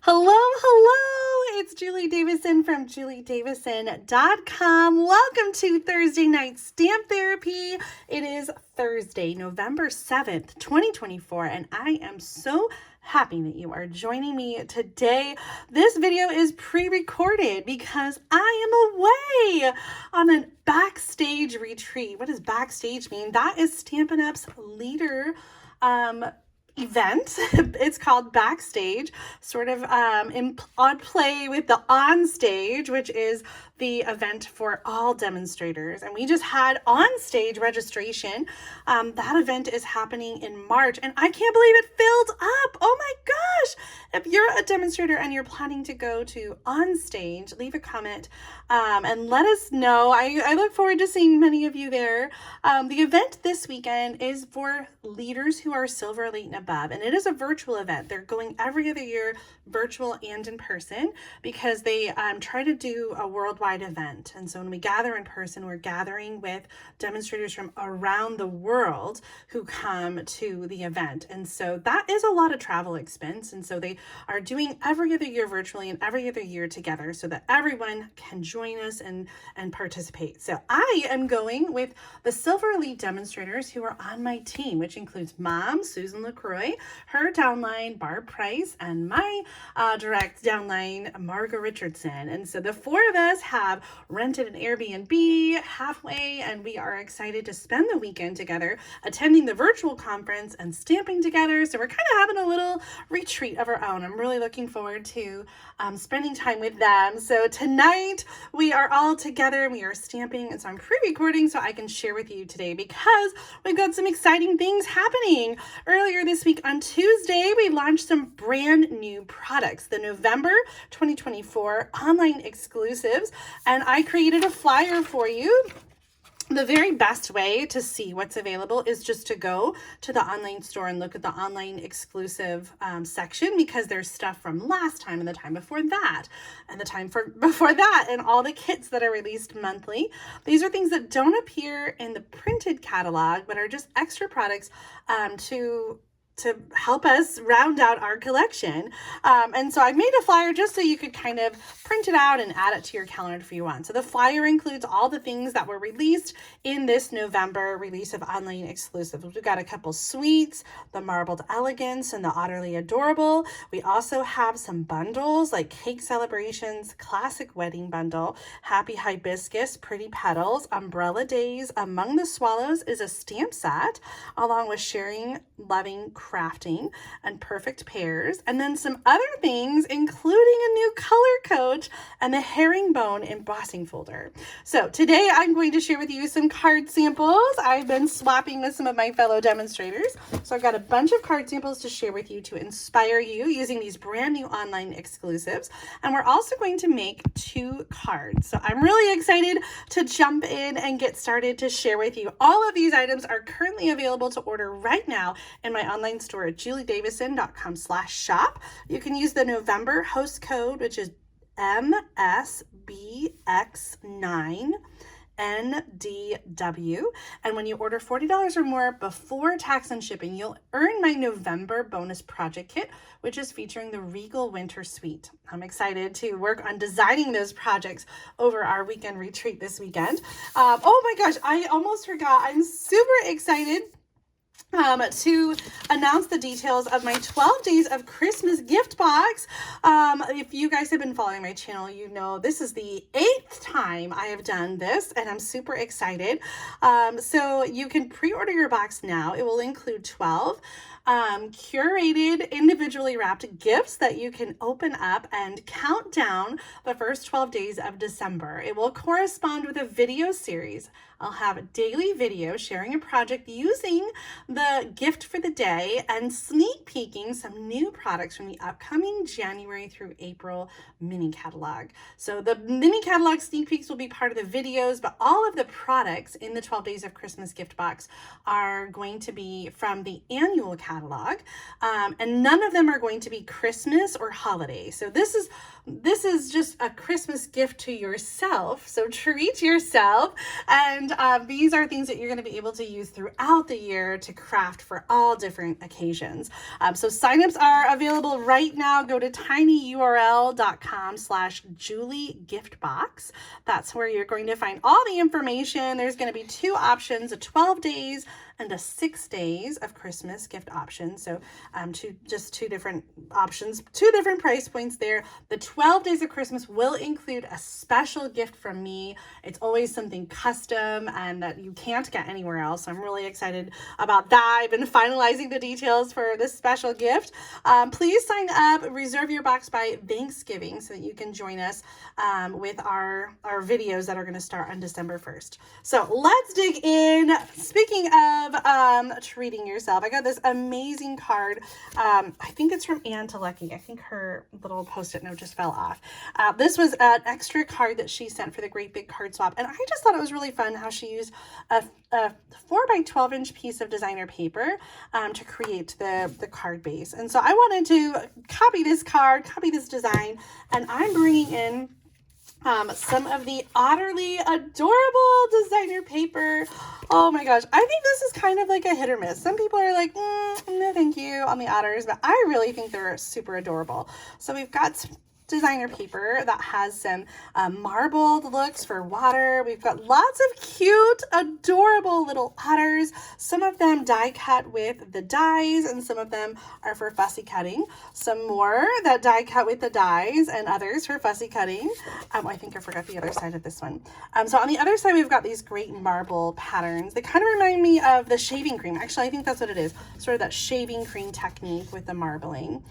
Hello, hello! It's Julie Davison from juliedavison.com. Welcome to Thursday Night Stamp Therapy. It is Thursday, November 7th, 2024, and I am so happy that you are joining me today. This video is pre-recorded because I am away on a backstage retreat. What does backstage mean? That is Stampin' Up's leader event. It's called Backstage, sort of on play with the On Stage, which is the event for all demonstrators. And we just had On Stage registration. That event is happening in March, and I can't believe it filled up. Oh my gosh! If you're a demonstrator and you're planning to go to On Stage, leave a comment and let us know. I look forward to seeing many of you there. The event this weekend is for leaders who are Silver Elite and above, and it is a virtual event. They're going every other year, virtual and in person, because they try to do a worldwide event. And so when we gather in person, we're gathering with demonstrators from around the world who come to the event. And so that is a lot of travel expense. And so they are doing every other year virtually and every other year together so that everyone can join us and participate. So I am going with the Silver Elite demonstrators who are on my team, which includes Mom, Susan LaCroix, her downline, Barb Price, and my direct downline, Marga Richardson. And so the four of us have rented an Airbnb halfway, and we are excited to spend the weekend together, attending the virtual conference and stamping together. So we're kind of having a little retreat of our own. I'm really looking forward to spending time with them. So tonight we are all together and we are stamping, and so I'm pre-recording so I can share with you today because we've got some exciting things happening. Earlier this week on Tuesday, we launched some brand new products, the November 2024 online exclusives, and I created a flyer for you. The very best way to see what's available is just to go to the online store and look at the online exclusive section, because there's stuff from last time and the time before that and the time before that and all the kits that are released monthly. These are things that don't appear in the printed catalog but are just extra products to help us round out our collection. And so I've made a flyer just so you could kind of print it out and add it to your calendar if you want. So the flyer includes all the things that were released in this November release of online exclusives. We've got a couple suites, the Marbled Elegance and the Otterly Adorable. We also have some bundles like Cake Celebrations, Classic Wedding Bundle, Happy Hibiscus, Pretty Petals, Umbrella Days, Among the Swallows is a stamp set, along with Sharing, Loving, Crafting, and Perfect Pairs, and then some other things, including a new color coach and the herringbone embossing folder. So today I'm going to share with you some card samples. I've been swapping with some of my fellow demonstrators. So I've got a bunch of card samples to share with you to inspire you using these brand new online exclusives. And we're also going to make 2 cards. So I'm really excited to jump in and get started to share with you. All of these items are currently available to order right now in my online store at juliedavison.com/shop. You can use the November host code, which is MSBX9NDW. And when you order $40 or more before tax and shipping, you'll earn my November bonus project kit, which is featuring the Regal Winter Suite. I'm excited to work on designing those projects over our weekend retreat this weekend. Oh my gosh, I almost forgot. I'm super excited to announce the details of my 12 days of Christmas gift box. If you guys have been following my channel, you know this is the 8th time I have done this, and I'm super excited. So you can pre-order your box now. It will include 12 curated, individually wrapped gifts that you can open up and count down the first 12 days of December. It will correspond with a video series. I'll have daily video sharing a project using the gift for the day and sneak peeking some new products from the upcoming January through April mini catalog. So the mini catalog sneak peeks will be part of the videos, but all of the products in the 12 days of Christmas gift box are going to be from the annual catalog catalog. And none of them are going to be Christmas or holiday. So this is just a Christmas gift to yourself. So treat yourself. And these are things that you're going to be able to use throughout the year to craft for all different occasions. So signups are available right now. Go to tinyurl.com/JulieGiftBox. That's where you're going to find all the information. There's going to be two options, a 12 days and a 6 days of Christmas gift options. So two different options, two different price points there. The 12 days of Christmas will include a special gift from me. It's always something custom and that you can't get anywhere else. So I'm really excited about that. I've been finalizing the details for this special gift. Please sign up, reserve your box by Thanksgiving so that you can join us with our videos that are going to start on December 1st. So let's dig in. Speaking of treating yourself, I got this amazing card. I think it's from Anne Telecki. I think her little post-it note just fell off. This was an extra card that she sent for the Great Big Card Swap, and I just thought it was really fun how she used a 4x12" piece of designer paper to create the card base. And so I wanted to copy this card, copy this design, and I'm bringing in some of the Otterly Adorable designer paper. Oh my gosh, I think this is kind of like a hit or miss. Some people are like, no thank you on the Otters, but I really think they're super adorable. So we've got designer paper that has some marbled looks for water. We've got lots of cute, adorable little otters. Some of them die cut with the dies, and some of them are for fussy cutting. Some more that die cut with the dies, and others for fussy cutting. I think I forgot the other side of this one. So on the other side, we've got these great marble patterns. They kind of remind me of the shaving cream. Actually, I think that's what it is. Sort of that shaving cream technique with the marbling.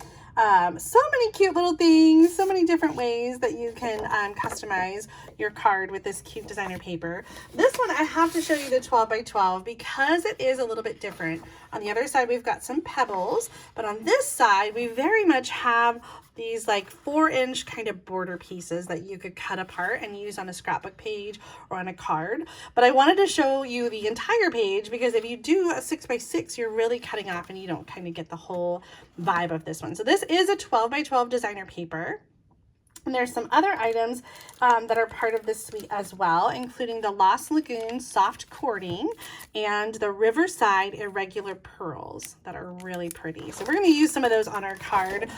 So many cute little things, so many different ways that you can customize your card with this cute designer paper. This one, I have to show you the 12x12 because it is a little bit different. On the other side, we've got some pebbles, but on this side, we very much have these like 4-inch kind of border pieces that you could cut apart and use on a scrapbook page or on a card. But I wanted to show you the entire page because if you do a 6x6, you're really cutting off and you don't kind of get the whole vibe of this one. So this is a 12x12 designer paper. And there's some other items that are part of this suite as well, including the Lost Lagoon soft cording and the Riverside irregular pearls that are really pretty. So we're going to use some of those on our card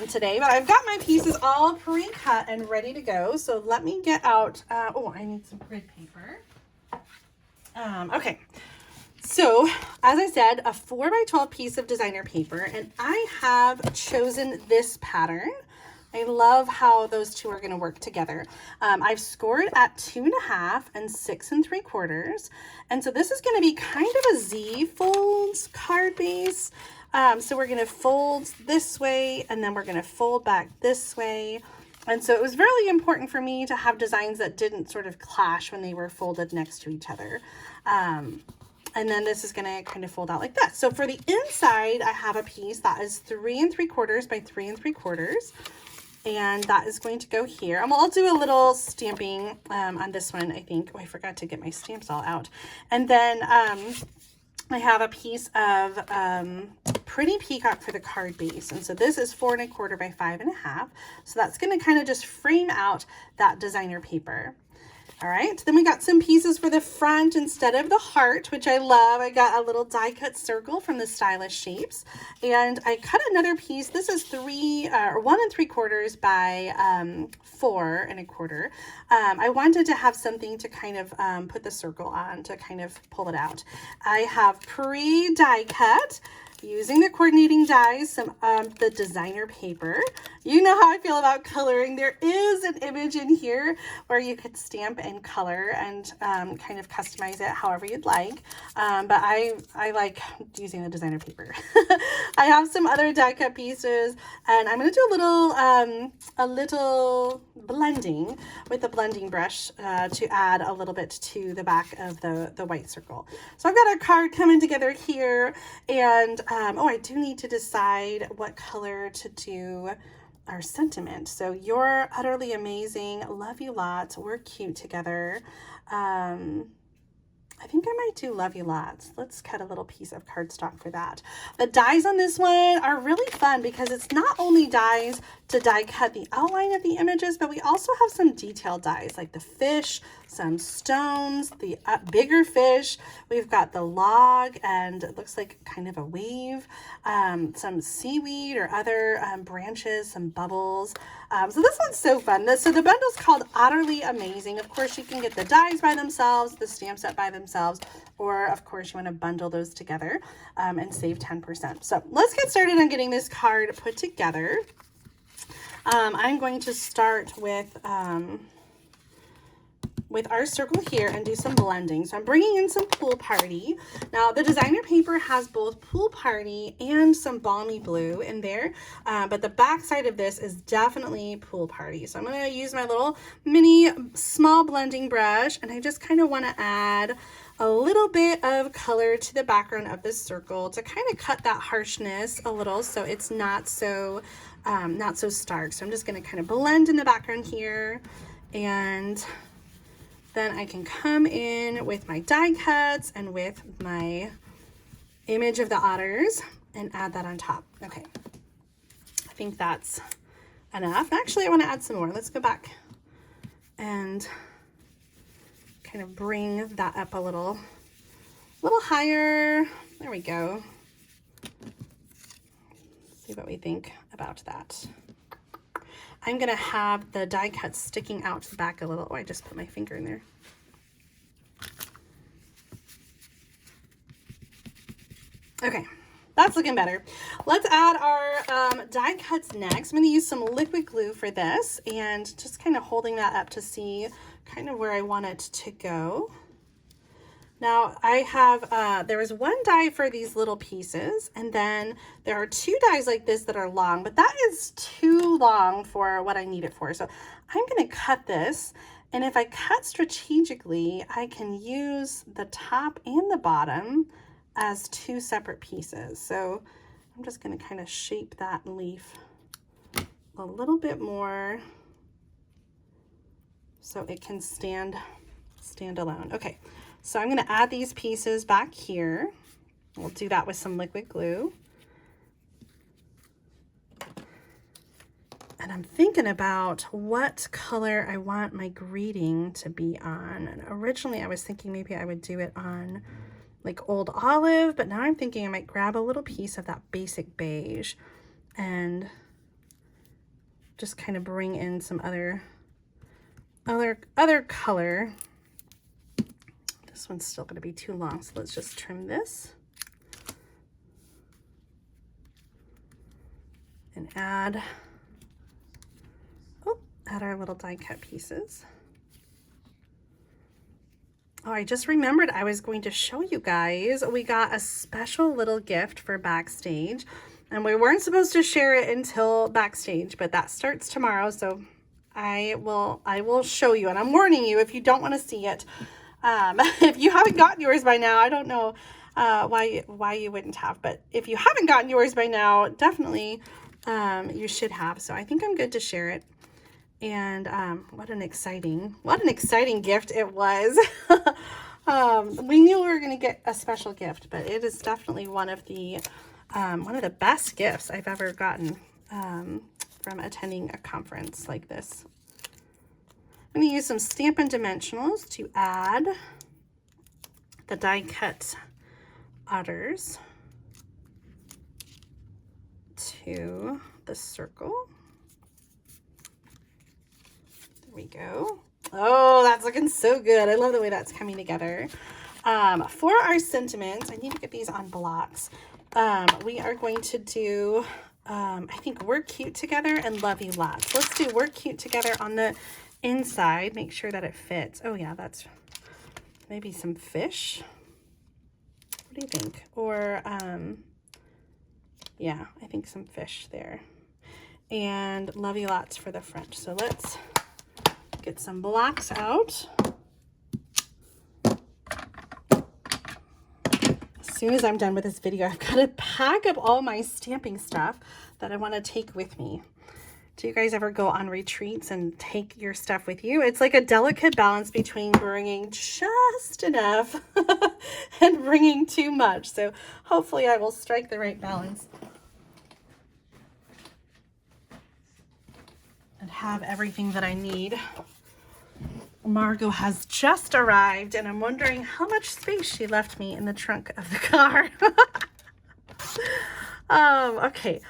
today, but I've got my pieces all pre-cut and ready to go. So let me get out, oh, I need some grid paper. Okay. So, as I said, a 4x12 piece of designer paper, and I have chosen this pattern. I love how those two are going to work together. I've scored at 2.5 and 6 3/4. And so this is going to be kind of a Z folds card base. So we're going to fold this way and then we're going to fold back this way. And so it was really important for me to have designs that didn't sort of clash when they were folded next to each other. And then this is going to kind of fold out like that. So for the inside, I have a piece that is 3 3/4 by 3 3/4. And that is going to go here. And I'll do a little stamping on this one, I think. Oh, I forgot to get my stamps all out. And then I have a piece of Pretty Peacock for the card base. And so this is 4 1/4 by 5 1/2. So that's going to kind of just frame out that designer paper. All right, then we got some pieces for the front instead of the heart, which I love. I got a little die cut circle from the Stylish Shapes, and I cut another piece. This is 1 3/4 by 4 1/4. I wanted to have something to kind of put the circle on to kind of pull it out. I have pre-die cut using the coordinating dies, some the designer paper. You know how I feel about coloring. There is an image in here where you could stamp and color and kind of customize it however you'd like. But I like using the designer paper. I have some other die cut pieces, and I'm going to do a little blending with the blending brush to add a little bit to the back of the white circle. So I've got our card coming together here, and oh, I do need to decide what color to do our sentiment. So you're utterly amazing. Love you lots. We're cute together. I think I might do Love You Lots. Let's cut a little piece of cardstock for that. The dies on this one are really fun because it's not only dies to die cut the outline of the images, but we also have some detailed dies like the fish, some stones, the bigger fish. We've got the log, and it looks like kind of a wave, some seaweed or other branches, some bubbles. So this one's so fun. So the bundle's called Otterly Amazing. Of course, you can get the dies by themselves, the stamp set by themselves, or of course you want to bundle those together and save 10%. So let's get started on getting this card put together. I'm going to start with our circle here and do some blending. So I'm bringing in some Pool Party. Now the designer paper has both Pool Party and some Balmy Blue in there, but the back side of this is definitely Pool Party. So I'm going to use my little mini small blending brush, and I just kind of want to add a little bit of color to the background of this circle to kind of cut that harshness a little so it's not so stark. So I'm just going to kind of blend in the background here, and then I can come in with my die cuts and with my image of the otters and add that on top. Okay, I think that's enough. Actually, I want to add some more. Let's go back and kind of bring that up a little higher. There we go. See what we think about that. I'm going to have the die cuts sticking out to the back a little. Oh, I just put my finger in there. Okay, that's looking better. Let's add our die cuts next. I'm going to use some liquid glue for this and just kind of holding that up to see kind of where I want it to go. Now I have, there was one die for these little pieces, and then there are two dies like this that are long, but that is too long for what I need it for. So I'm going to cut this, and if I cut strategically, I can use the top and the bottom as two separate pieces. So I'm just going to kind of shape that leaf a little bit more so it can stand alone. Okay. So I'm going to add these pieces back here. We'll do that with some liquid glue. And I'm thinking about what color I want my greeting to be on. And originally I was thinking maybe I would do it on like old olive, but now I'm thinking I might grab a little piece of that basic beige and just kind of bring in some other color. This one's still going to be too long, so let's just trim this and add our little die cut pieces. Oh, I just remembered I was going to show you guys. We got a special little gift for backstage, and we weren't supposed to share it until backstage, but that starts tomorrow, so I will show you, and I'm warning you if you don't want to see it. If you haven't gotten yours by now, I don't know why you wouldn't have, but if you haven't gotten yours by now, definitely you should have. So I think I'm good to share it. And what an exciting gift it was. We knew we were going to get a special gift, but it is definitely one of the best gifts I've ever gotten from attending a conference like this. I'm going to use some Stampin' Dimensionals to add the die cut otters to the circle. There we go. Oh, that's looking so good. I love the way that's coming together. For our sentiments, I need to get these on blocks. We are going to do, I think, Work Cute Together and Love You Lots. Let's do Work Cute Together on the inside, make sure that it fits. Oh yeah, that's maybe some fish. What do you think? Or yeah, I think some fish there. And Love You Lots for the front. So let's get some blocks out. As soon as I'm done with this video, I've got to pack up all my stamping stuff that I want to take with me. Do you guys ever go on retreats and take your stuff with you? It's like a delicate balance between bringing just enough and bringing too much. So hopefully I will strike the right balance and have everything that I need. Margot has just arrived, and I'm wondering how much space she left me in the trunk of the car. Okay.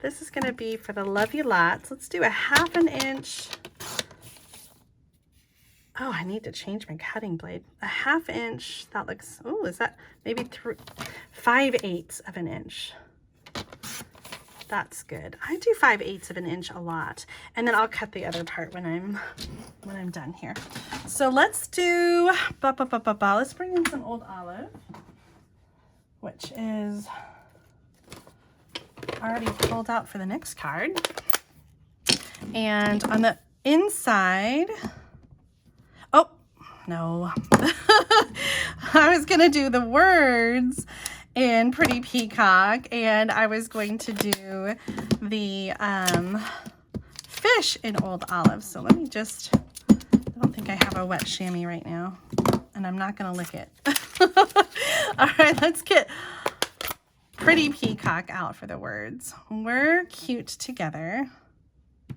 This is going to be for the Love You Lots. Let's do a 1/2 inch. Oh, I need to change my cutting blade. A 1/2 inch. That looks, oh, is that maybe 5/8 of an inch? That's good. I do 5/8 of an inch a lot. And then I'll cut the other part when I'm done here. So let's do, let's bring in some Old Olive, which is already pulled out for the next card. And on the inside, oh no, I was gonna do the words in Pretty Peacock, and I was going to do the fish in Old Olive. So let me just, I don't think I have a wet chamois right now, and I'm not gonna lick it. All right, let's get Pretty Peacock out for the words. We're cute together. Oh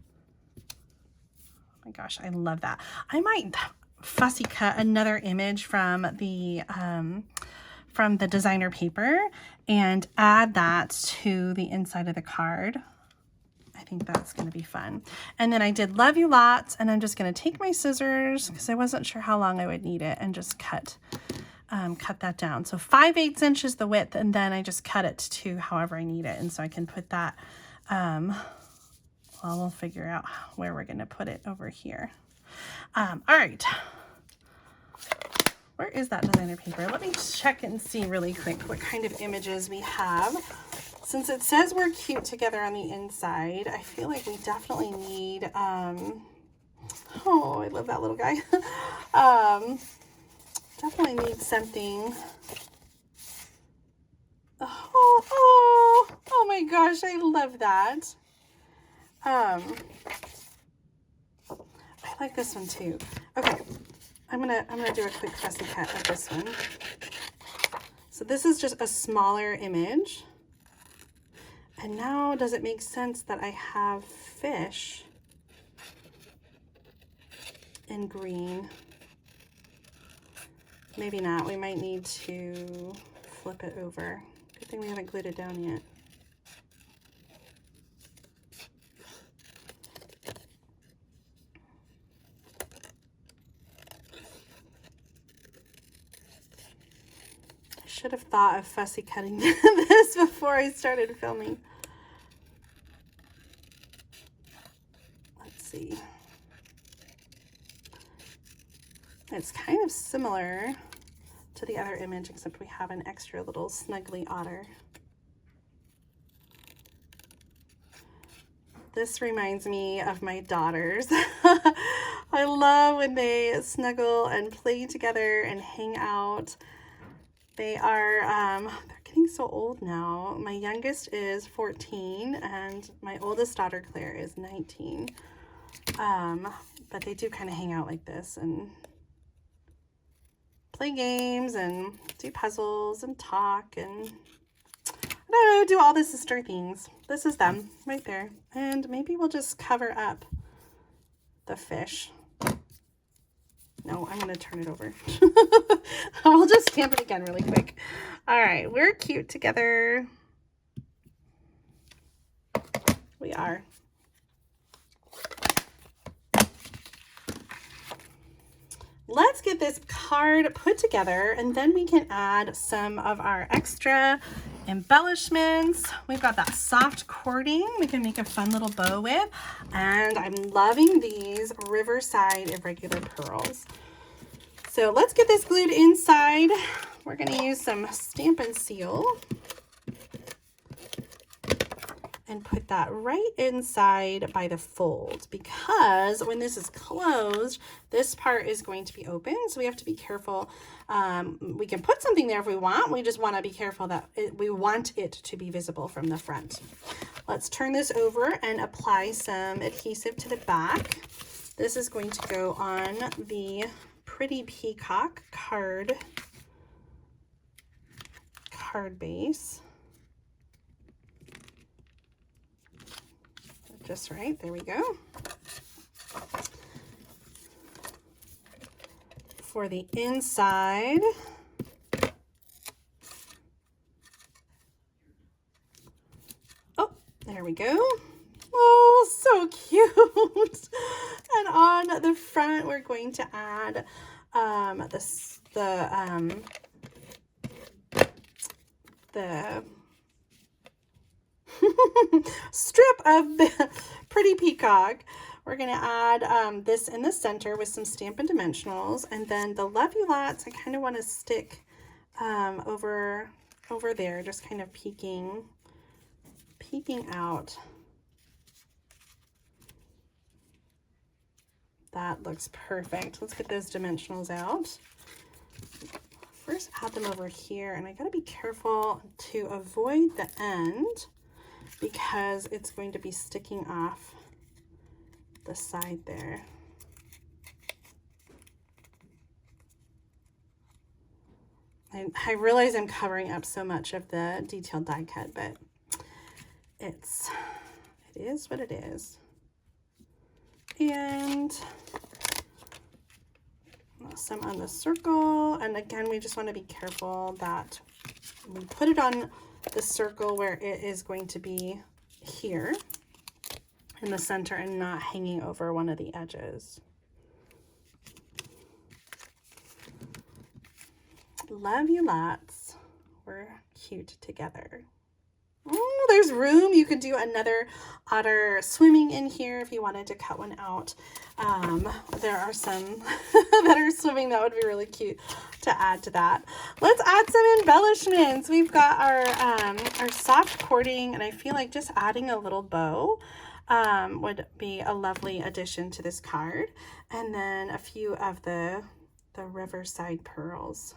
my gosh, I love that. I might fussy cut another image from the designer paper and add that to the inside of the card. I think that's going to be fun. And then I did Love You Lots, and I'm just going to take my scissors because I wasn't sure how long I would need it, and just cut that down. So 5/8 inches the width, and then I just cut it to however I need it. And so I can put that, well, we'll figure out where we're going to put it over here. All right. Where is that designer paper? Let me check and see really quick what kind of images we have. Since it says we're cute together on the inside, I feel like we definitely need, oh, I love that little guy. Definitely need something. Oh my gosh, I love that. I like this one too. Okay, I'm gonna do a quick fussy cut of this one. So this is just a smaller image. And now, does it make sense that I have fish in green? Maybe not. We might need to flip it over. Good thing we haven't glued it down yet. I should have thought of fussy cutting this before I started filming. Let's see. It's kind of similar to the other image, except we have an extra little snuggly otter. This reminds me of my daughters. I love when they snuggle and play together and hang out. They are, they're getting so old now. My youngest is 14 and my oldest daughter, Claire, is 19. But they do kind of hang out like this and play games and do puzzles and talk and, I don't know, do all the sister things. This is them right there. And maybe we'll just cover up the fish. No, I'm going to turn it over. We'll just stamp it again really quick. All right, we're cute together. We are. Let's get this card put together, and then we can add some of our extra embellishments. We've got that soft cording we can make a fun little bow with, and I'm loving these Riverside Irregular Pearls. So let's get this glued inside. We're going to use some Stampin' Seal and put that right inside by the fold, because when this is closed, this part is going to be open, so we have to be careful. We can put something there if we want. We just want to be careful that we want it to be visible from the front. Let's turn this over and apply some adhesive to the back. This is going to go on the Pretty Peacock card base. Just right, there we go. For the inside, oh, there we go. Oh, so cute. And on the front, we're going to add the strip of the Pretty Peacock. We're going to add this in the center with some Stampin' Dimensionals, and then the Love You Lots I kind of want to stick over there, just kind of peeking out. That looks perfect. Let's get those dimensionals out. First add them over here, and I gotta be careful to avoid the end because it's going to be sticking off the side there. I realize I'm covering up so much of the detailed die cut, but it is what it is. And some on the circle, and again, we just want to be careful that we put it on the circle where it is going to be here in the center and not hanging over one of the edges. Love You Lots. We're cute together. Oh, there's room. You could do another otter swimming in here if you wanted to cut one out. There are some that are swimming that would be really cute to add to that. Let's add some embellishments. We've got our soft cording, and I feel like just adding a little bow would be a lovely addition to this card. And then a few of the Riverside pearls.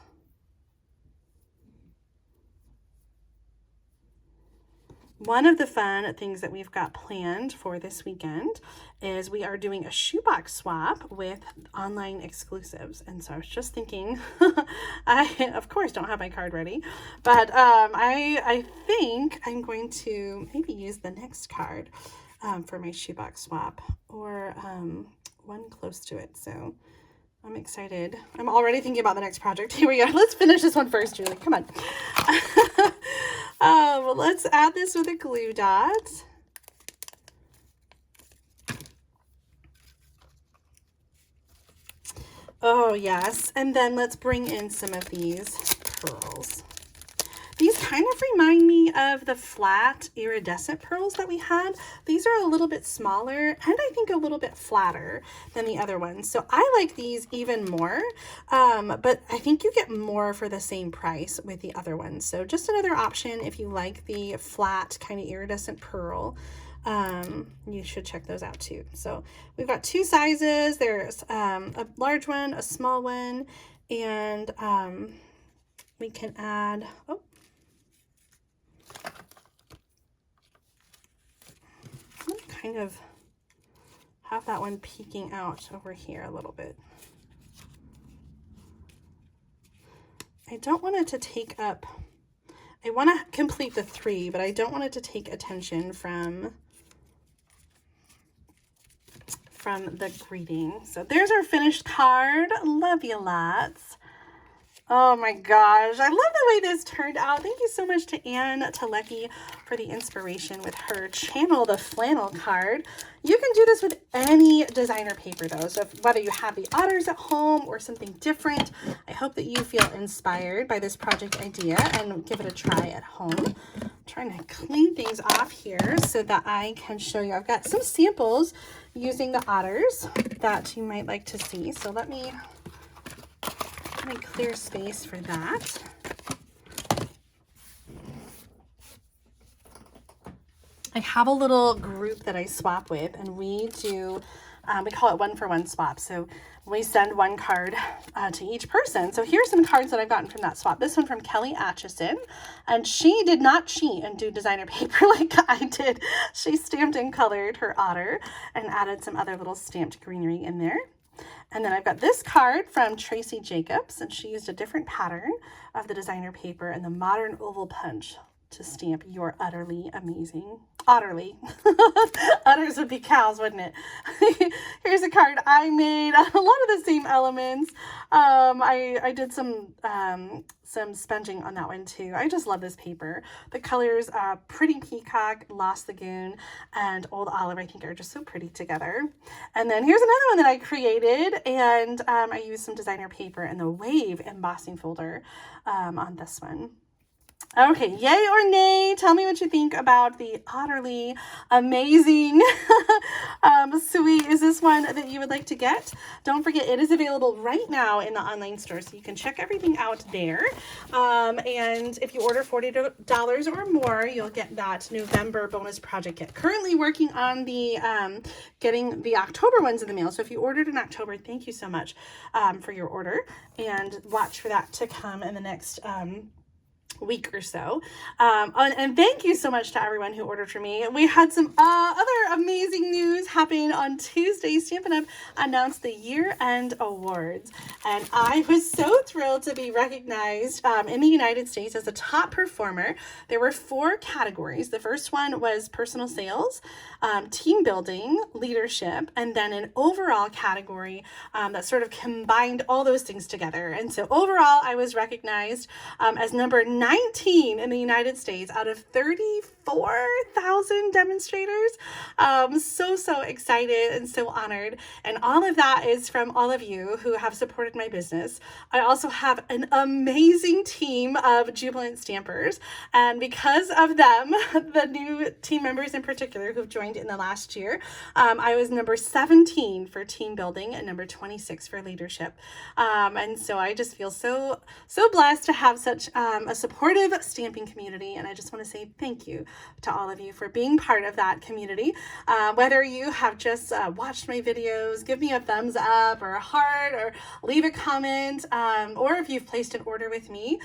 One of the fun things that we've got planned for this weekend is we are doing a shoebox swap with online exclusives. And so I was just thinking, I of course don't have my card ready, but I think I'm going to maybe use the next card for my shoebox swap, or one close to it. So I'm excited. I'm already thinking about the next project. Here we go. Let's finish this one first, Julie. Come on. Let's add this with a glue dot. Oh, yes. And then let's bring in some of these pearls. These kind of remind me of the flat iridescent pearls that we had. These are a little bit smaller and I think a little bit flatter than the other ones. So I like these even more, but I think you get more for the same price with the other ones. So just another option if you like the flat kind of iridescent pearl. You should check those out too. So we've got two sizes. There's a large one, a small one, and we can add, oh, kind of have that one peeking out over here a little bit. I don't want it to take up, I want to complete the 3, but I don't want it to take attention from the greeting. So there's our finished card. Love you lots. Oh my gosh, I love the way this turned out. Thank you so much to Anne Telecki for the inspiration with her Channel the Flannel card. You can do this with any designer paper though, so whether you have the otters at home or something different, I hope that you feel inspired by this project idea and give it a try at home. I'm trying to clean things off here so that I can show you. I've got some samples using the otters that you might like to see, so let me clear space for that. I have a little group that I swap with, and we do we call it 1-for-1 swap. So we send one card to each person. So here's some cards that I've gotten from that swap. This one from Kelly Atchison, and she did not cheat and do designer paper like I did. She stamped and colored her otter and added some other little stamped greenery in there. And then I've got this card from Tracy Jacobs, and she used a different pattern of the designer paper and the modern oval punch to stamp your Utterly Amazing. Otterly. Utters would be cows, wouldn't it? Here's a card I made. A lot of the same elements. I did some sponging on that one too. I just love this paper. The colors Pretty Peacock, Lost Lagoon, and Old Olive, I think, are just so pretty together. And then here's another one that I created, and I used some designer paper in the Wave embossing folder on this one. Okay, yay or nay? Tell me what you think about the Otterly Amazing Suite. Is this one that you would like to get? Don't forget, it is available right now in the online store, so you can check everything out there. And if you order $40 or more, you'll get that November bonus project kit. Currently working on the getting the October ones in the mail. So if you ordered in October, thank you so much for your order, and watch for that to come in the next week or so. And thank you so much to everyone who ordered for me. We had some other amazing news happen on Tuesday. Stampin' Up! Announced the year-end awards, and I was so thrilled to be recognized in the United States as a top performer. There were 4 categories. The first one was personal sales, team building, leadership, and then an overall category that sort of combined all those things together. And so overall, I was recognized as number 19 in the United States out of 34,000 demonstrators. So excited and so honored. And all of that is from all of you who have supported my business. I also have an amazing team of jubilant stampers. And because of them, the new team members in particular who've joined in the last year, I was number 17 for team building and number 26 for leadership. And so I just feel so blessed to have such a supportive stamping community, and I just want to say thank you to all of you for being part of that community. Whether you have just watched my videos, give me a thumbs up or a heart, or leave a comment, or if you've placed an order with me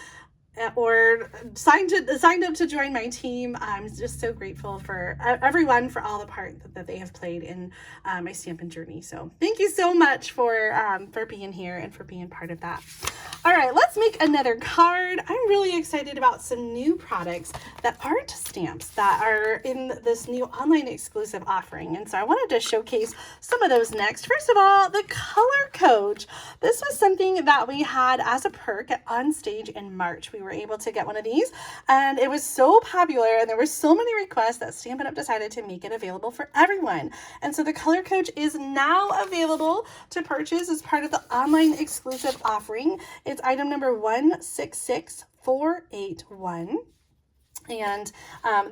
or signed up to join my team. I'm just so grateful for everyone for all the part that they have played in my stamping journey. So thank you so much for being here and for being part of that. All right, let's make another card. I'm really excited about some new products that aren't stamps that are in this new online exclusive offering. And so I wanted to showcase some of those next. First of all, the Color Coach. This was something that we had as a perk on stage in March. We were able to get one of these, and it was so popular, and there were so many requests that Stampin' Up! Decided to make it available for everyone. And so the Color Coach is now available to purchase as part of the online exclusive offering. It's item number 166481. And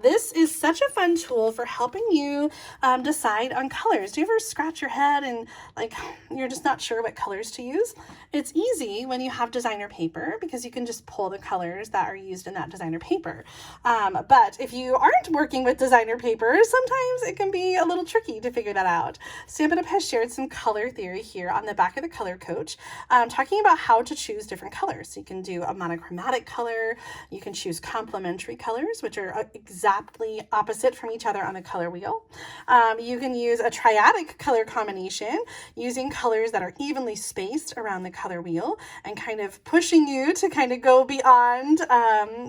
this is such a fun tool for helping you decide on colors. Do you ever scratch your head and like you're just not sure what colors to use? It's easy when you have designer paper because you can just pull the colors that are used in that designer paper. But if you aren't working with designer paper, sometimes it can be a little tricky to figure that out. Stampin' Up! Has shared some color theory here on the back of the Color Coach, talking about how to choose different colors. So you can do a monochromatic color, you can choose complementary colors, which are exactly opposite from each other on the color wheel. You can use a triadic color combination using colors that are evenly spaced around the color wheel and kind of pushing you to kind of go beyond,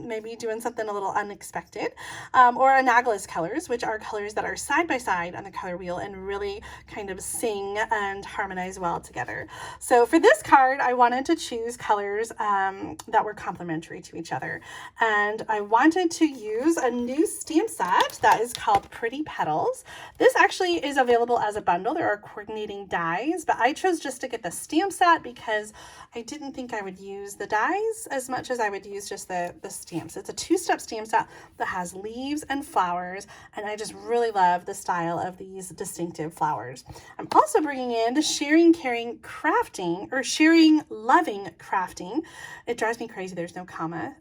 maybe doing something a little unexpected, or analogous colors, which are colors that are side by side on the color wheel and really kind of sing and harmonize well together. So for this card, I wanted to choose colors that were complementary to each other, and I wanted to use a new stamp set that is called Pretty Petals. This actually is available as a bundle. There are coordinating dies, but I chose just to get the stamp set because I didn't think I would use the dies as much as I would use just the stamps. It's a 2-step stamp set that has leaves and flowers, and I just really love the style of these distinctive flowers. I'm also bringing in the Sharing, Caring, Crafting, or Sharing, Loving, Crafting. It drives me crazy there's no comma.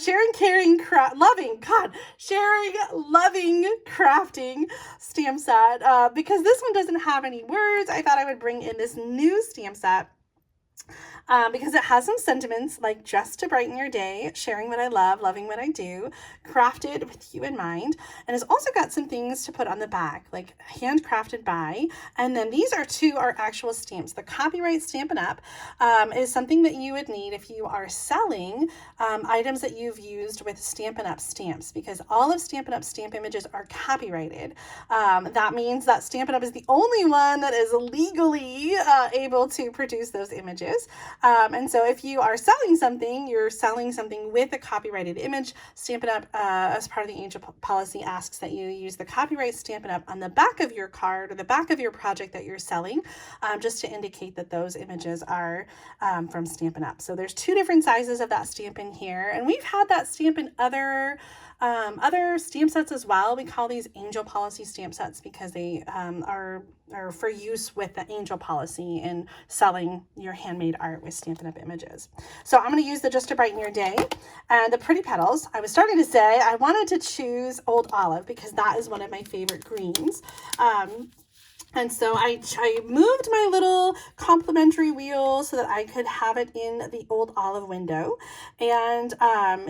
Sharing, Caring, sharing, loving crafting stamp set. Because this one doesn't have any words, I thought I would bring in this new stamp set. Because it has some sentiments like just to brighten your day, sharing what I love, loving what I do, crafted with you in mind. And it's also got some things to put on the back, like handcrafted by. And then these are actual stamps. The copyright Stampin' Up is something that you would need if you are selling items that you've used with Stampin' Up stamps, because all of Stampin' Up stamp images are copyrighted. That means that Stampin' Up is the only one that is legally able to produce those images. And so if you are selling something, you're selling something with a copyrighted image. Stampin' Up, as part of the angel policy, asks that you use the copyright Stampin' Up on the back of your card or the back of your project that you're selling, just to indicate that those images are from Stampin' Up. So there's 2 different sizes of that stamp in here, and we've had that stamp in other stamp sets as well. We call these angel policy stamp sets because they are for use with the angel policy in selling your handmade art with Stampin' Up images. So I'm going to use the Just to Brighten Your Day and the Pretty Petals. I was starting to say I wanted to choose Old Olive because that is one of my favorite greens. And so I moved my little complimentary wheel so that I could have it in the Old Olive window. And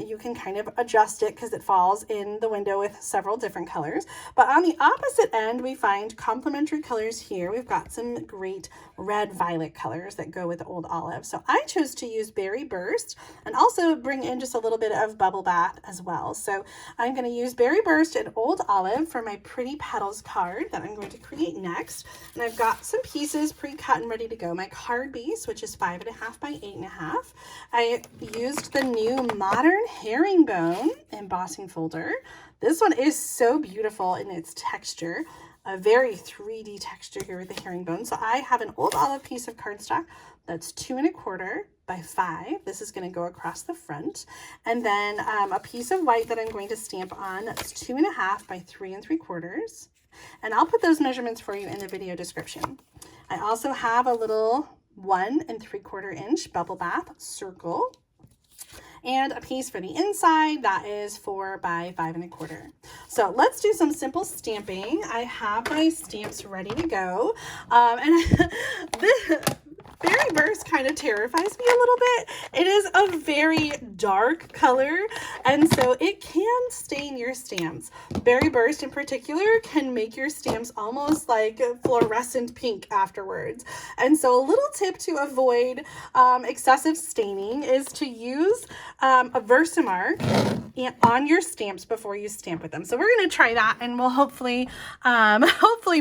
you can kind of adjust it because it falls in the window with several different colors. But on the opposite end, we find complementary colors here. We've got some great red violet colors that go with Old Olive. So I chose to use Berry Burst and also bring in just a little bit of Bubble Bath as well. So I'm going to use Berry Burst and Old Olive for my Pretty Petals card that I'm going to create next. And I've got some pieces pre-cut and ready to go. My card base, which is 5.5 by 8.5. I used the new Modern Herringbone embossing folder. This one is so beautiful in its texture, a very 3D texture here with the herringbone. So I have an Old Olive piece of cardstock that's 2.25 by 5. This is going to go across the front. And then a piece of white that I'm going to stamp on, that's 2.5 by 3.75. And I'll put those measurements for you in the video description. I also have a little 1.75 inch Bubble Bath circle and a piece for the inside that is 4 by 5.25. So let's do some simple stamping. I have my stamps ready to go. Berry Burst kind of terrifies me a little bit. It is a very dark color, and so it can stain your stamps. Berry Burst in particular can make your stamps almost like fluorescent pink afterwards. And so a little tip to avoid excessive staining is to use a Versamark on your stamps before you stamp with them. So we're going to try that, and we'll hopefully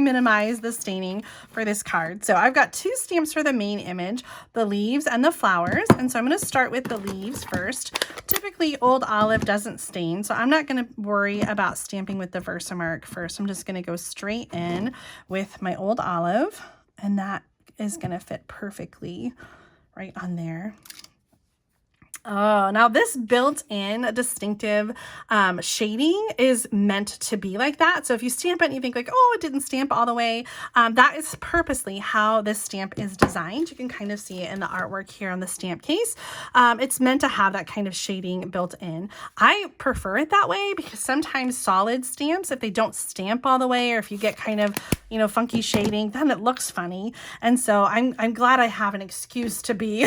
minimize the staining for this card. So I've got 2 stamps for the main image, the leaves and the flowers. And so I'm going to start with the leaves first. Typically Old Olive doesn't stain, so I'm not going to worry about stamping with the Versamark first. I'm just going to go straight in with my Old Olive, and that is going to fit perfectly right on there. Oh, now this built-in distinctive shading is meant to be like that. So if you stamp it and you think like, oh, it didn't stamp all the way, that is purposely how this stamp is designed. You can kind of see it in the artwork here on the stamp case. It's meant to have that kind of shading built in. I prefer it that way because sometimes solid stamps, if they don't stamp all the way, or if you get kind of, you know, funky shading, then it looks funny. And so I'm glad I have an excuse to be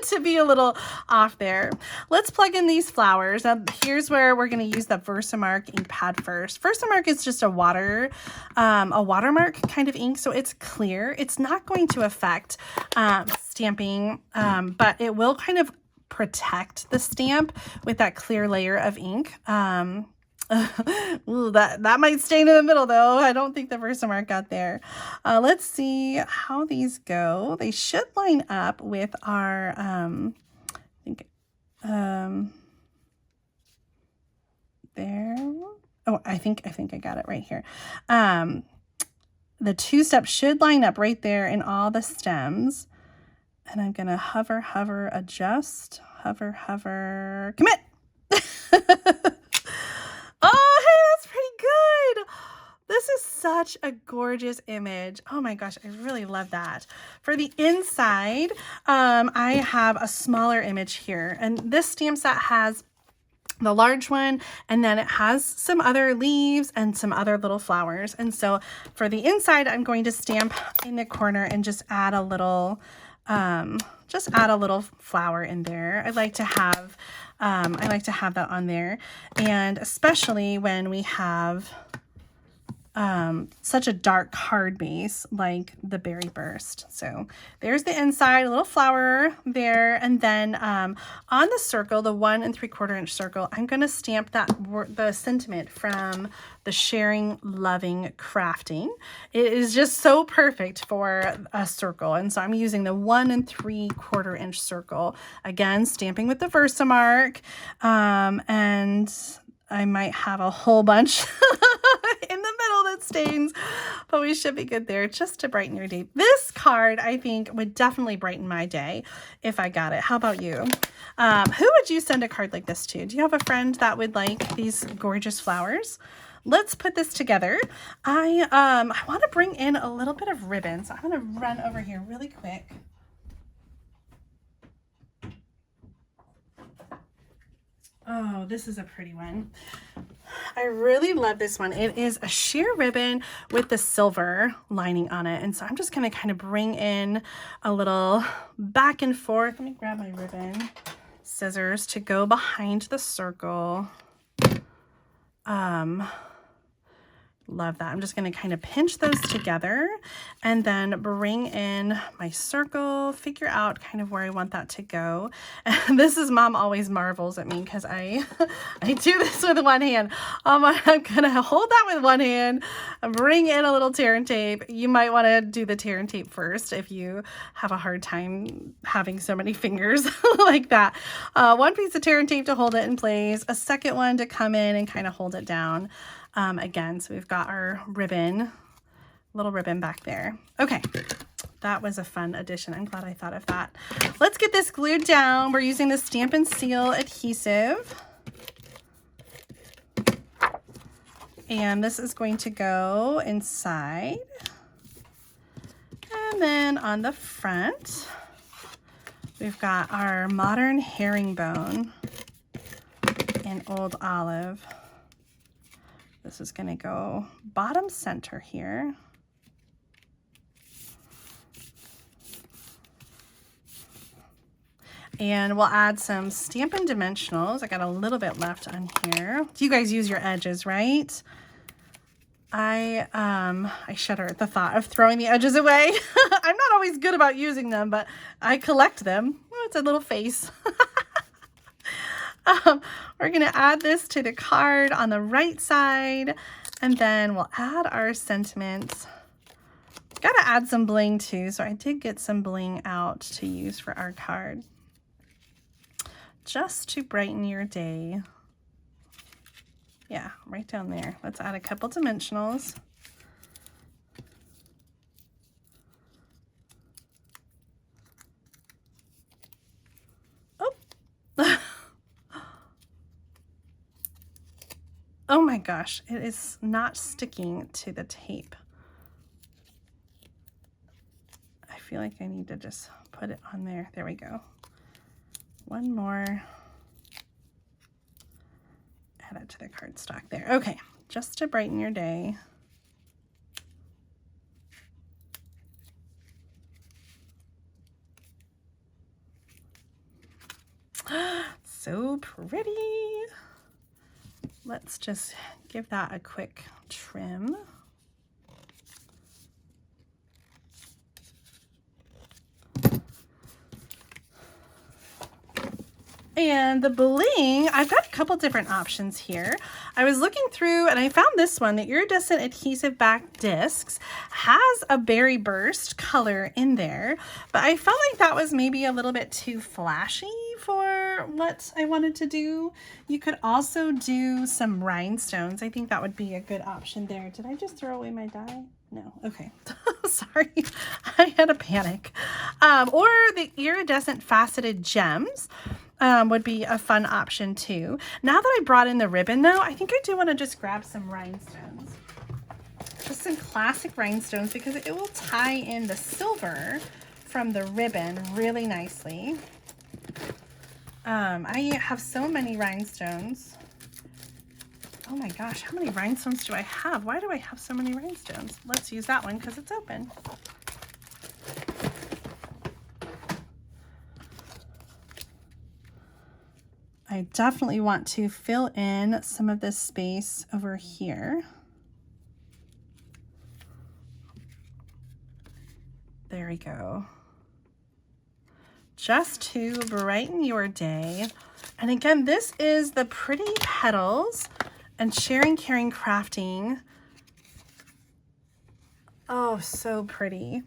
to be a little off there. Let's plug in these flowers. Now here's where we're going to use the Versamark ink pad first. Versamark is just a watermark kind of ink, so it's clear. It's not going to affect stamping, but it will kind of protect the stamp with that clear layer of ink. Ooh, that might stain in the middle though. I don't think the Versamark got there. Let's see how these go. They should line up with our there. Oh, I think I got it right here. The 2 steps should line up right there in all the stems. And I'm going to hover, adjust, hover, commit. Oh, hey, that's pretty good. This is such a gorgeous image. Oh my gosh, I really love that. For the inside, I have a smaller image here, and this stamp set has the large one, and then it has some other leaves and some other little flowers. And so for the inside, I'm going to stamp in the corner and just add a little flower in there. I like to have that on there, and especially when we have such a dark card base like the Berry Burst. So there's the inside, a little flower there, and then on the circle, the 1 3/4 inch circle, I'm going to stamp the sentiment from the Sharing, Loving, Crafting. It is just so perfect for a circle, and so I'm using the 1 3/4 inch circle, again stamping with the Versamark, and I might have a whole bunch in the middle that stains, but we should be good there, just to brighten your day. This card, I think, would definitely brighten my day if I got it. How about you? Who would you send a card like this to? Do you have a friend that would like these gorgeous flowers? Let's put this together. I want to bring in a little bit of ribbon, so I'm going to run over here really quick. Oh, this is a pretty one. I really love this one. It is a sheer ribbon with the silver lining on it. And so I'm just going to kind of bring in a little back and forth. Let me grab my ribbon scissors to go behind the circle. Love that. I'm just going to kind of pinch those together and then bring in my circle, figure out kind of where I want that to go. And this is, Mom always marvels at me because I do this with one hand. I'm going to hold that with one hand, bring in a little tear and tape. You might want to do the tear and tape first if you have a hard time having so many fingers like that. One piece of tear and tape to hold it in place, a second one to come in and kind of hold it down. Again, so we've got our ribbon, little ribbon back there. Okay, that was a fun addition. I'm glad I thought of that. Let's get this glued down. We're using the Stampin' Seal adhesive. And this is going to go inside. And then on the front, we've got our modern herringbone in Old Olive. This is going to go bottom center here. And we'll add some Stampin' Dimensionals. I got a little bit left on here. You guys use your edges, right? I shudder at the thought of throwing the edges away. I'm not always good about using them, but I collect them. Oh, it's a little face. We're going to add this to the card on the right side, and then we'll add our sentiments. Got to add some bling too, so I did get some bling out to use for our card, just to brighten your day. Yeah, right down there. Let's add a couple dimensionals. Oh. Oh my gosh, it is not sticking to the tape. I feel like I need to just put it on there. There we go. One more. Add it to the cardstock there. Okay, just to brighten your day. So pretty. Let's just give that a quick trim. And the bling, I've got a couple different options here. I was looking through and I found this one, the Iridescent Adhesive Back Discs, has a Berry Burst color in there, but I felt like that was maybe a little bit too flashy for what I wanted to do. You could also do some rhinestones. I think that would be a good option there. Did I just throw away my die? No. Okay. Sorry. I had a panic. Or the Iridescent Faceted Gems. Would be a fun option too. Now that I brought in the ribbon though, I think I do want to just grab some rhinestones. Just some classic rhinestones because it will tie in the silver from the ribbon really nicely. I have so many rhinestones. Oh my gosh, how many rhinestones do I have? Why do I have so many rhinestones? Let's use that one because it's open. I definitely want to fill in some of this space over here. There we go. Just to brighten your day. And again, this is the Pretty Petals and Sharing, Caring, Crafting. Oh, so pretty.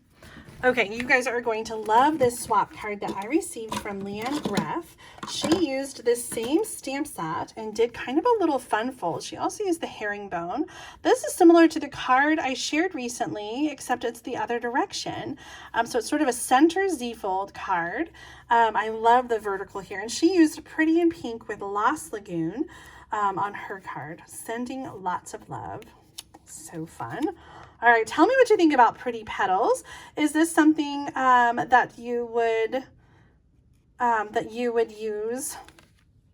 Okay, you guys are going to love this swap card that I received from Leanne Greff. She used this same stamp set and did kind of a little fun fold. She also used the herringbone. This is similar to the card I shared recently, except it's the other direction. So it's sort of a center Z-fold card. I love the vertical here. And she used Pretty in Pink with Lost Lagoon on her card. Sending lots of love. So fun. All right, tell me what you think about Pretty Petals. Is this something that you would use,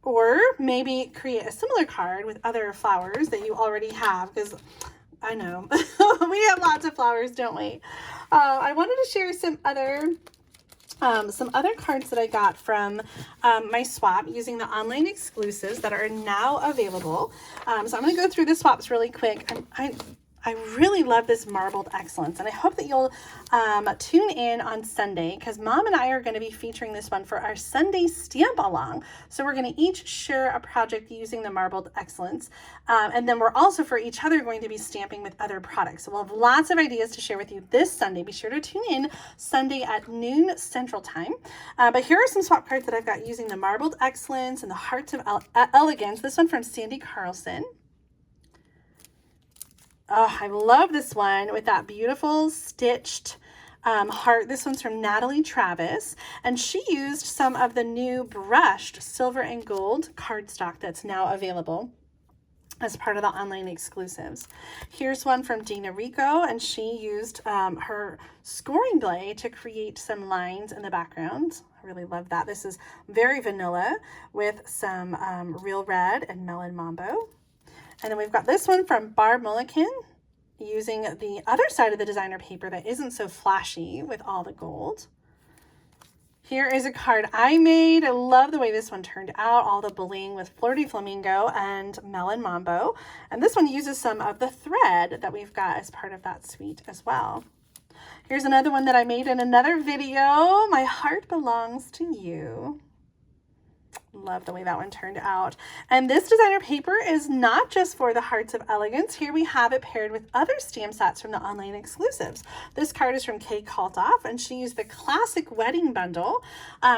or maybe create a similar card with other flowers that you already have? Because I know we have lots of flowers, don't we? I wanted to share some other cards that I got from my swap using the online exclusives that are now available. So I'm going to go through the swaps really quick. I really love this Marbled Excellence, and I hope that you'll tune in on Sunday, because Mom and I are going to be featuring this one for our Sunday stamp along. So we're going to each share a project using the Marbled Excellence, and then we're also for each other going to be stamping with other products. So we'll have lots of ideas to share with you this Sunday. Be sure to tune in Sunday at noon Central Time. But here are some swap cards that I've got using the Marbled Excellence and the Hearts of Elegance. This one from Sandy Carlson. Oh, I love this one with that beautiful stitched heart. This one's from Natalie Travis, and she used some of the new brushed silver and gold cardstock that's now available as part of the online exclusives. Here's one from Dina Rico, and she used her scoring blade to create some lines in the background. I really love that. This is very vanilla with some real red and melon mambo. And then we've got this one from Barb Mulliken using the other side of the designer paper that isn't so flashy with all the gold. Here is a card I made. I love the way this one turned out. All the bling with Fleur de Flamingo and Melon Mambo. And this one uses some of the thread that we've got as part of that suite as well. Here's another one that I made in another video. My Heart Belongs to You. Love the way that one turned out. And this designer paper is not just for the Hearts of Elegance. Here we have it paired with other stamp sets from the online exclusives. This card is from Kay Kaltoff, and she used the classic wedding bundle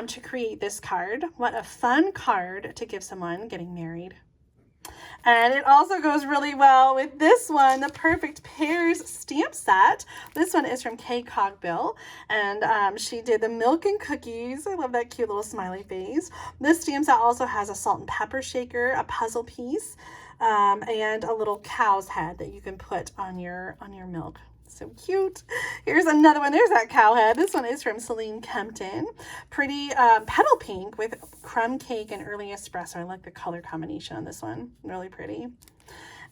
to create this card. What a fun card to give someone getting married. And it also goes really well with this one, the Perfect Pairs stamp set. This one is from Kay Cogbill, and she did the milk and cookies. I love that cute little smiley face. This stamp set also has a salt and pepper shaker, a puzzle piece, and a little cow's head that you can put on your milk. So cute. Here's another one. There's that cow head. This one is from Celine Kempton. Pretty petal pink with crumb cake and early espresso. I like the color combination on this one. Really pretty.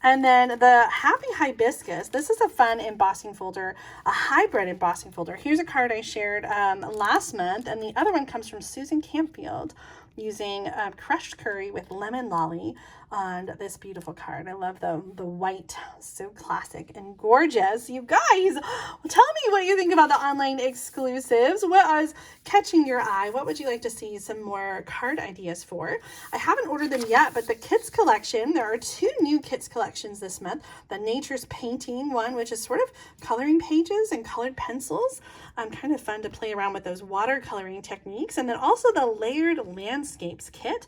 And then the Happy Hibiscus. This is a fun embossing folder, a hybrid embossing folder. Here's a card I shared last month, and the other one comes from Susan Campfield using crushed curry with lemon lolly on this beautiful card. I love the white, so classic and gorgeous. You guys, tell me what you think about the online exclusives. What was catching your eye? What would you like to see some more card ideas for? I haven't ordered them yet, but the Kits collection, there are 2 new Kits collections this month. The Nature's Painting one, which is sort of coloring pages and colored pencils. Kind of fun to play around with those watercoloring techniques. And then also the Layered Landscapes kit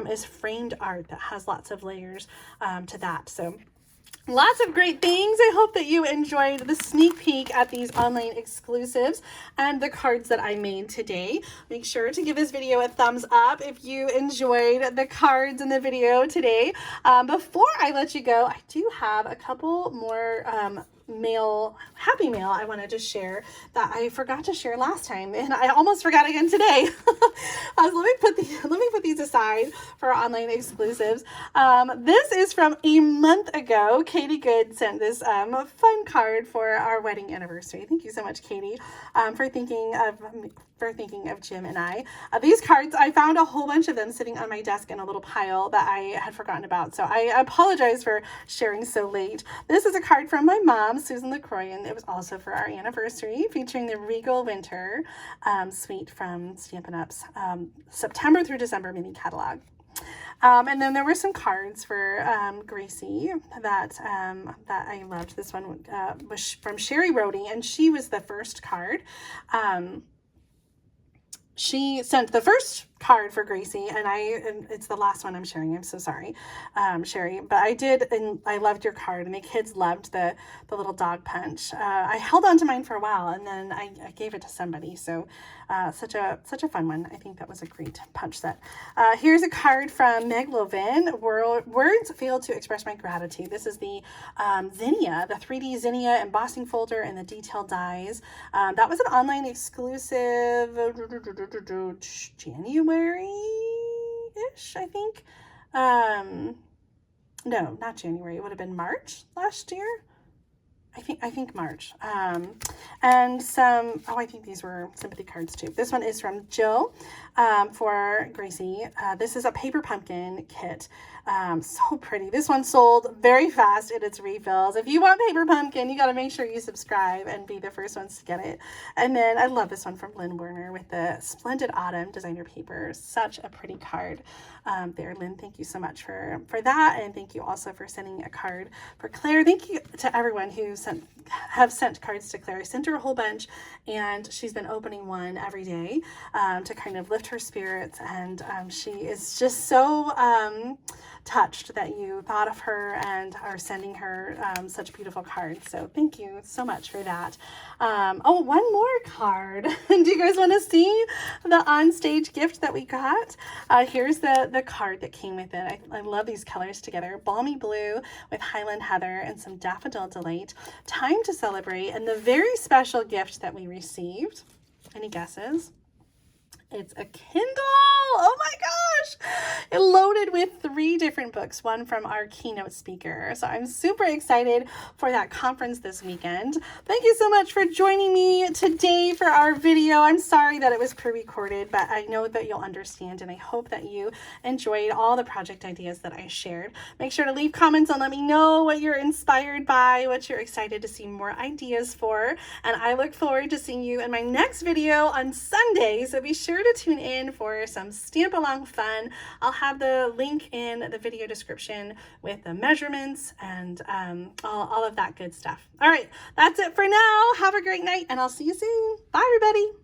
is framed art that has lots of layers to that. So lots of great things. I hope that you enjoyed the sneak peek at these online exclusives and the cards that I made today. Make sure to give this video a thumbs up if you enjoyed the cards in the video today. Before I let you go, I do have a couple more happy mail I wanted to share that I forgot to share last time, and I almost forgot again today. Let me put these aside for online exclusives. This is from a month ago. Katie Good sent this fun card for our wedding anniversary. Thank you so much, Katie, for thinking of Jim and I. These cards, I found a whole bunch of them sitting on my desk in a little pile that I had forgotten about, so I apologize for sharing so late. This is a card from my mom, Susan LaCroix, and it was also for our anniversary, featuring the Regal Winter suite from Stampin' Up's September through December mini catalog. And then there were some cards for Gracie that I loved. This one was from Sherry Rohde, and she was the first card. She sent the first card for Gracie, and it's the last one I'm sharing. I'm so sorry, Sherry, but I did, and I loved your card, and the kids loved the little dog punch. I held on to mine for a while, and then I gave it to somebody. So such a fun one. I think that was a great punch set. Here's a card from Meg Lovin. Words fail to express my gratitude. This is the Zinnia, the 3D Zinnia embossing folder and the detailed dies. That was an online exclusive January-ish, I think. No, not January. It would have been March last year. I think March. And some, I think these were sympathy cards too. This one is from Jill for Gracie. This is a paper pumpkin kit. So pretty. This one sold very fast in its refills. If you want paper pumpkin, you got to make sure you subscribe and be the first ones to get it. And then I love this one from Lynn Werner with the Splendid Autumn designer paper. Such a pretty card there, Lynn. Thank you so much for that. And thank you also for sending a card for Claire. Thank you to everyone who have sent cards to Claire. I sent her a whole bunch, and she's been opening one every day to kind of lift her spirits, and she is just so touched that you thought of her and are sending her such beautiful cards. So thank you so much for that. Oh, one more card. Do you guys want to see the on-stage gift that we got? Here's the card that came with it. I love these colors together. Balmy blue with Highland Heather and some Daffodil Delight. Time to celebrate. And the very special gift that we received, any guesses? It's a Kindle. Oh my gosh. It loaded with 3 different books, one from our keynote speaker. So I'm super excited for that conference this weekend. Thank you so much for joining me today for our video. I'm sorry that it was pre-recorded, but I know that you'll understand, and I hope that you enjoyed all the project ideas that I shared. Make sure to leave comments and let me know what you're inspired by, what you're excited to see more ideas for. And I look forward to seeing you in my next video on Sunday. So be sure to tune in for some stamp along fun. I'll have the link in the video description with the measurements and all of that good stuff. All right, that's it for now. Have a great night, and I'll see you soon. Bye, everybody.